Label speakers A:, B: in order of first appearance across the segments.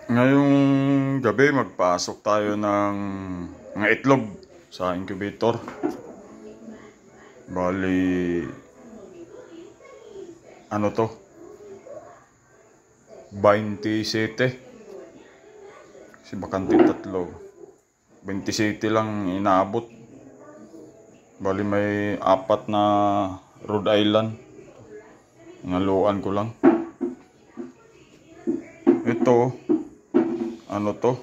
A: Ngayong gabi magpasok tayo ng mga itlog sa incubator. Bali, ano to? 27. Kasi bakante tatlo. 27 lang inaabot. Bali may 4 na Rhode Island. Ngaluan ko lang. Ito, ano to?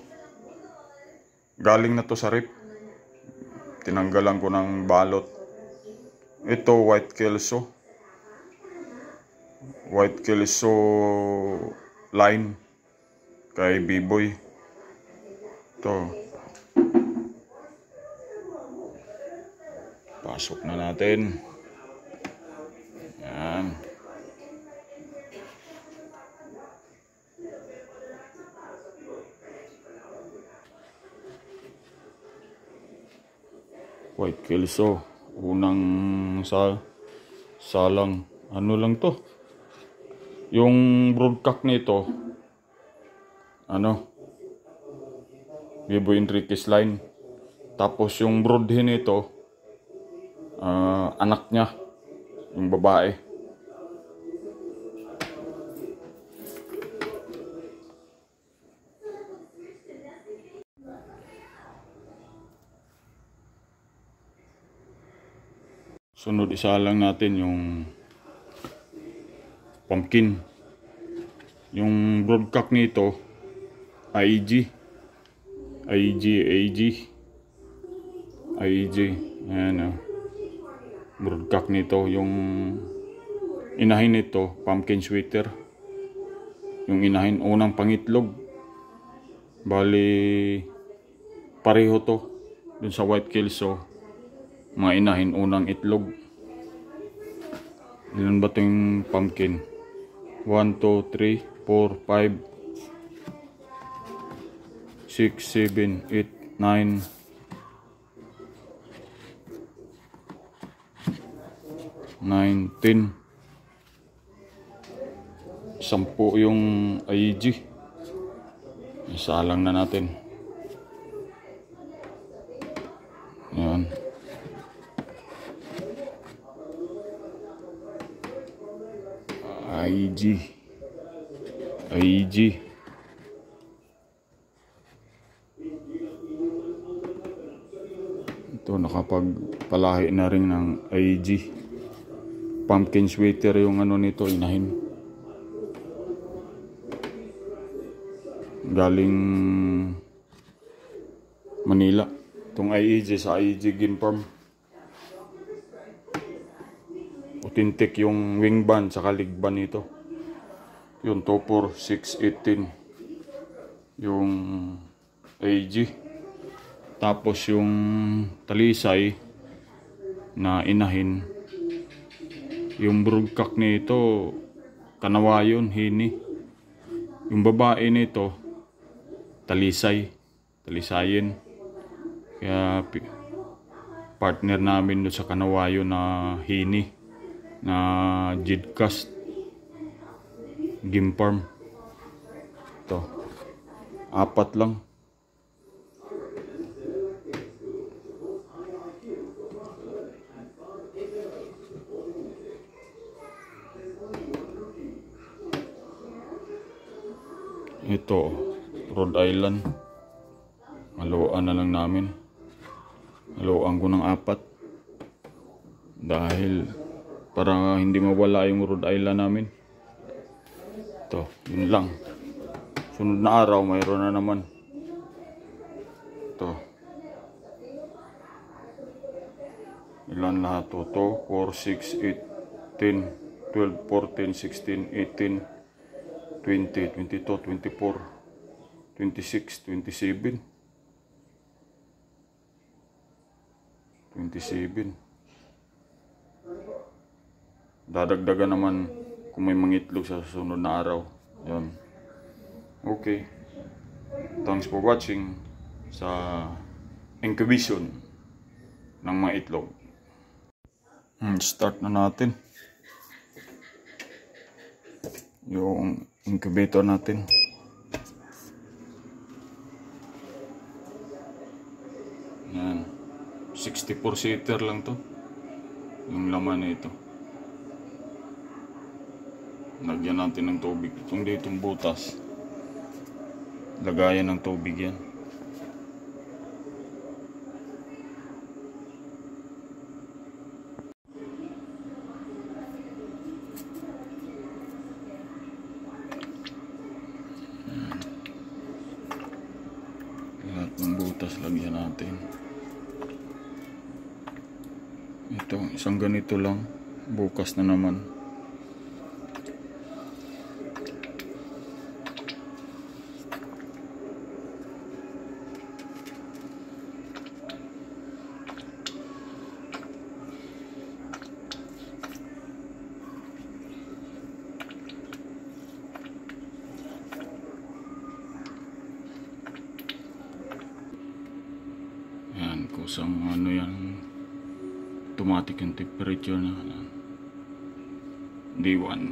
A: Galing na to sa rip. Tinanggalan ko ng balot. Ito, White Kelso. White Kelso line kay B-Boy. Ito. Pasok na natin. Yan. White Kelso, unang salang, ano lang to, yung broadcock nito, ano, B-Boy Enriquez line. Tapos yung broodhen nito, anak niya, yung babae. Sunod isa lang natin yung pumpkin. Yung broadcock nito, AG. Ayan, broadcock nito. Yung inahin nito, pumpkin sweater. Yung inahin, unang pangitlog. Bali, pareho to. Dun sa White Kelso, mga inahin, unang itlog. Ilan ba ito yung pumpkin? 1, 2, 3, 4, 5, 6, 7, 8, 9, 10. 10 yung AEG. Isa lang na natin. Yan. AEG. Ito, nakapagpalahi na rin ng AEG. Pumpkin sweater yung ano nito, inahin. Galing Manila. Itong AEG sa AEG Ginfarm. Authentic yung wing band sa kaligban nito. Yung Topor 618 yung AEG. Tapos yung talisay na inahin, yung broodcock nito kanawayon, hini. Yung babae nito talisayin. Kaya partner namin doon sa kanawayon na hini na Jidcast Ginfarm. Ito, 4 lang. Ito, Rhode Island. Haluan na lang namin. Haluan ko ng 4 dahil para hindi mawala yung Rhode Island namin. Ito, yun lang. Sunod na araw, mayroon na naman. Ito. Ilan lahat ito? 4, 6, 8, 10, 12, 14, 16, 18, 20, 22, 24, 26, 27. 27. Dadagdagan naman kung may mangitlog sa susunod na araw. Yan. Okay. Thanks for watching sa incubation ng mga itlog. Start na natin yung incubator natin. 64 lang to. Yung laman na ito. Lagyan natin ng tubig. Itong ditong butas. Lagayan ng tubig yan. Lahat ng butas lagyan natin. Ito, isang ganito lang. Bukas na naman. Yan, kusang ano yan. Automatic yung temperature na D1.